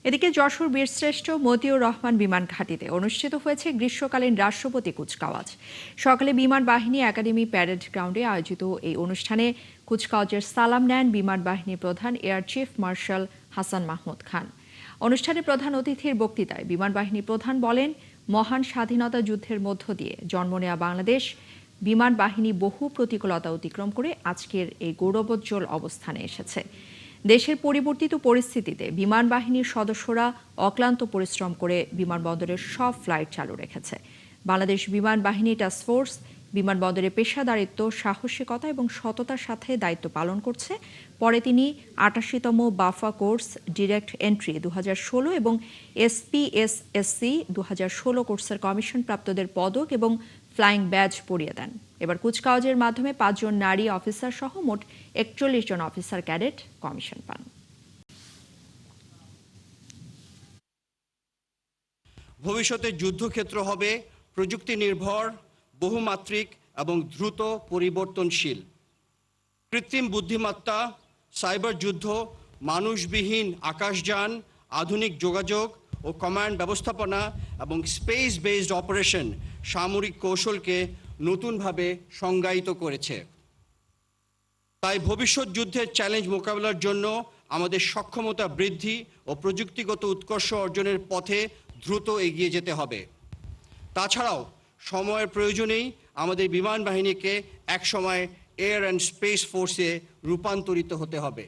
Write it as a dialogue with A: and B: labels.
A: এদিকে যশোর বীরশ্রেষ্ঠ মতিউর রহমান বিমান ঘাঁটিতে অনুষ্ঠিত হয়েছে গ্রীষ্মকালীন রাষ্ট্রপতি কুচকাওয়াজ। সকালে বিমান বাহিনী একাডেমি প্যারেড গ্রাউন্ডে আয়োজিত এই অনুষ্ঠানে কুচকাওয়াজের সালাম নেন বিমান বাহিনী প্রধান air chief marshal Hasan Mahmud Khan. অনুষ্ঠানে প্রধান অতিথির বক্তৃতায় বিমান বাহিনী প্রধান বলেন, মহান স্বাধীনতা যুদ্ধের মধ্য দিয়ে জন্ম নেয়া বাংলাদেশ বিমান বাহিনী বহু প্রতিকূলতা অতিক্রম করে আজকের এই গৌরবোজ্জ্বল অবস্থানে এসেছে। দেশের পরিবর্তিত পরিস্থিতিতে বিমান বাহিনীর সদস্যরা অক্লান্ত পরিশ্রম করে বিমানবন্দরের সব ফ্লাইট চালু রেখেছে। বাংলাদেশ বিমান বাহিনী টাস্ক ফোর্স বিমানবন্দরে পেশাদারিত্ব, সাহসিকতা এবং সততার সাথে দায়িত্ব পালন করছে। পরে তিনি ৮৮তম বাফা কোর্স ডিরেক্ট এন্ট্রি ২০১৬ এবং এসপিএসএসসি ২০১৬ কোর্সের কমিশনপ্রাপ্তদের পদক এবং ফ্লাইং ব্যাজ পরিয়ে দেন। এবার কুচকাওয়াজের মাধ্যমে ৫ জন নারী অফিসার সহ মোট ৪১ জন অফিসার ক্যাডেট কমিশন পান।
B: ভবিষ্যতে যুদ্ধক্ষেত্র হবে প্রযুক্তি নির্ভর, বহুমাত্রিক এবং দ্রুত পরিবর্তনশীল। কৃত্রিম বুদ্ধিমত্তা, সাইবার যুদ্ধ, মানুষবিহীন আকাশযান, আধুনিক যোগাযোগ ও কমান্ড ব্যবস্থাপনা এবং স্পেস বেসড অপারেশন সামরিক কৌশলকে নতুনভাবে সংজ্ঞায়িত করেছে। তাই ভবিষ্যৎ যুদ্ধের চ্যালেঞ্জ মোকাবেলার জন্য আমাদের সক্ষমতা বৃদ্ধি ও প্রযুক্তিগত উৎকর্ষ অর্জনের পথে দ্রুত এগিয়ে যেতে হবে। তাছাড়াও সময়ের প্রয়োজনেই আমাদের বিমান বাহিনীকে একসময় এয়ার অ্যান্ড স্পেস ফোর্সে রূপান্তরিত হতে হবে।